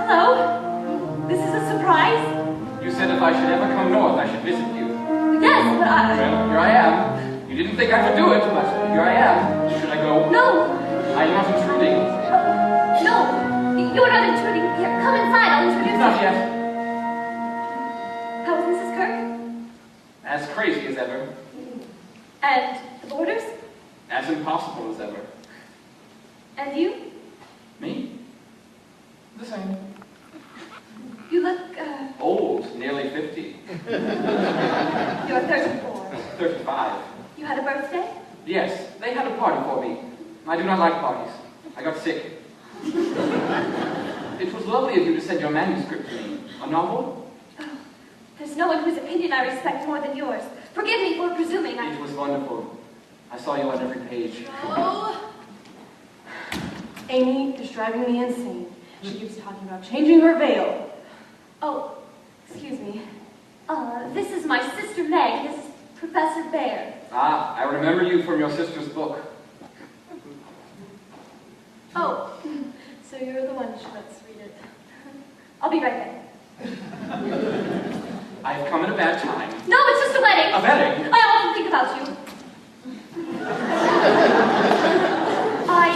Hello? This is a surprise? You said if I should ever come north, I should visit you. Yes, but I... Well, here I am. You didn't think I could do it, but here I am. Should I go? No. I'm not intruding. No. You are not intruding. Here, come inside. I'll introduce you. Not yet. How is Mrs. Kirk? As crazy as ever. And the boarders? As impossible as ever. And you? Me? The same. You look, Old, nearly 50. You're 34. 35. You had a birthday? Yes, they had a party for me. I do not like parties. I got sick. It was lovely of you to send your manuscript to me. A novel? Oh, there's no one whose opinion I respect more than yours. Forgive me for presuming. It was wonderful. I saw you on every page. Oh. Amy is driving me insane. She keeps talking about changing her veil. Oh, excuse me. This is my sister Meg. This is Professor Bear. Ah, I remember you from your sister's book. Oh, so you're the one who lets read it. I'll be right back. I've come at a bad time. No, it's just a wedding. A wedding? I often think about you. I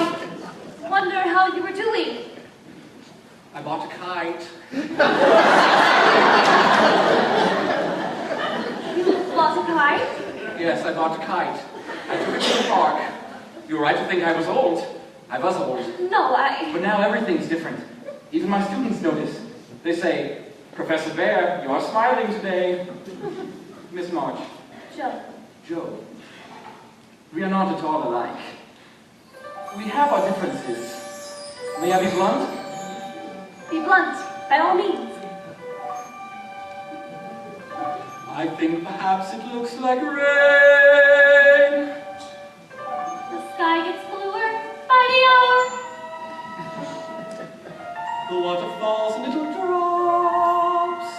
wonder how you were doing. I bought a kite. You bought a kite? Yes, I bought a kite. I took it to the park. You were right to think I was old. I was old. No, But now everything's different. Even my students notice. They say, Professor Bear, you are smiling today. Miss March. Joe. Joe. We are not at all alike. We have our differences. May I be blunt? Be blunt, by all means. I think perhaps it looks like rain. The sky gets bluer by the hour. The water falls in little drops.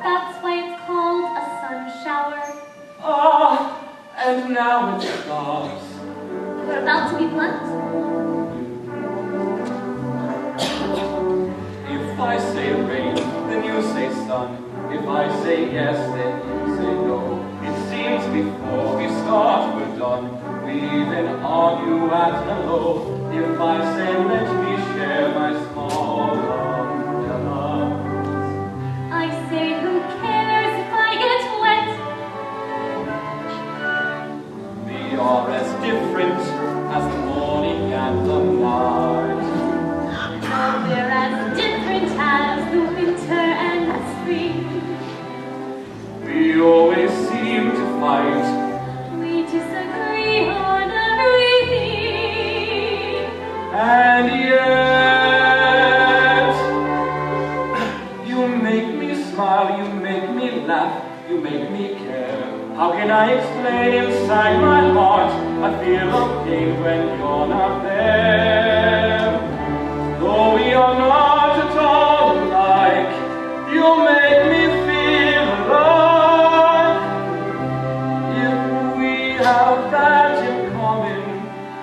That's why it's called a sun shower. Ah, and now it stops. We're about to be blunt. If I say rain, then you say sun. If I say yes, then you say no. It seems before we start, we're done. We then argue at hello. If I say let me share my small umbrella. I say who cares if I get wet? We are as different as the morning and the night. Oh, we're as different as the winter and the spring. We always seem to fight. We disagree on everything. And yet, you make me smile, you make me laugh, you make me care. How can I explain inside my heart I feel a pain when you're not there? Though we are not at all alike, you make me feel alive. If we have that in common,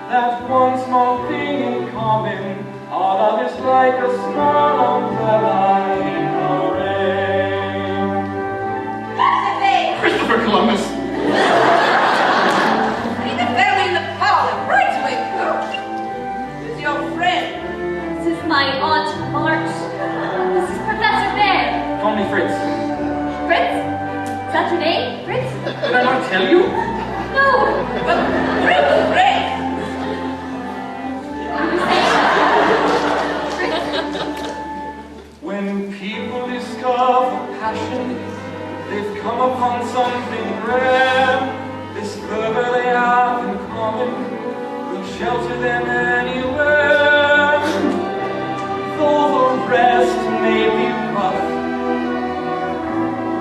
that one small thing in common, our love is like a small umbrella in a rain. Christopher Columbus! Meet the family in the parlor, right away, girl. Who's your friend? This is my Aunt March. This is Professor Bear. Call me Fritz. Fritz? Is that your name, Fritz? Did I not tell you? No. Fritz! When people discover passion, they've come upon something rare. This fervor they have in common will shelter them anywhere. Though the rest may be rough,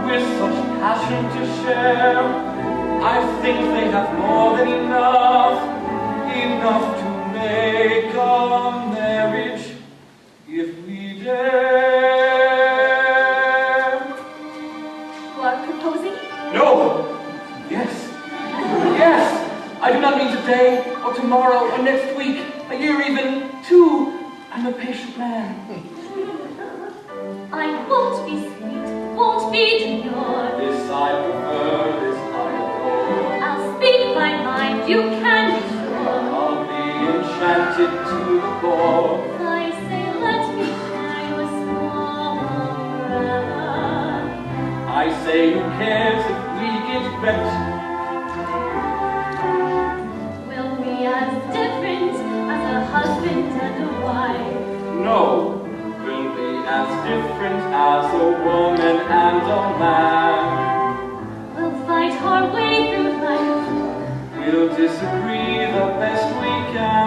with such passion to share, I think they have more than enough to make a marriage if we dare. You are proposing? No! Yes. Yes! I do not mean today, or tomorrow, or next week, a year even, two. I'm a patient man. be demure. This I prefer, this I adore. I'll speak my mind, you can be sure. I'll be enchanted to the core. I say let me shine with small umbrella. I say who cares if we get wet? We'll be as different as a husband and a wife. No, we'll be as different as a woman and a man. We'll fight our way through life. We'll disagree the best we can.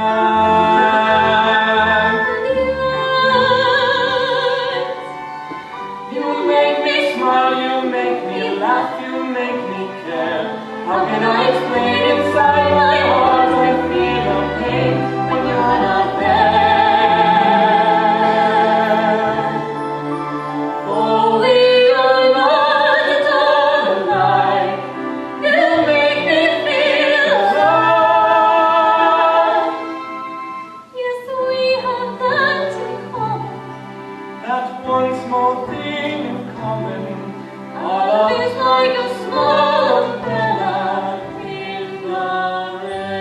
You make me smile, you make me laugh, you make me care. How can I explain inside my heart I feel a pain when you're not there? Oh, we are not at all alike. You make me feel alive. Yes, we have that in common. That one small thing in common. Our love is like a small umbrella in the rain.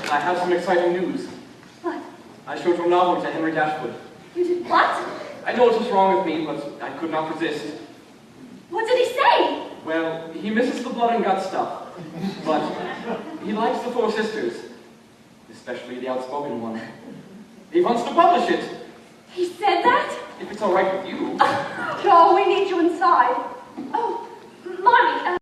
I have some exciting news. What? I showed your novel to Henry Dashwood. You did what? I know it was wrong with me, but I could not resist. What did he say? Well, he misses the blood and guts stuff, but he likes the Four Sisters, especially the outspoken one. He wants to publish it, He said that? if it's all right with you. Joe, we need you inside. Oh, Mommy,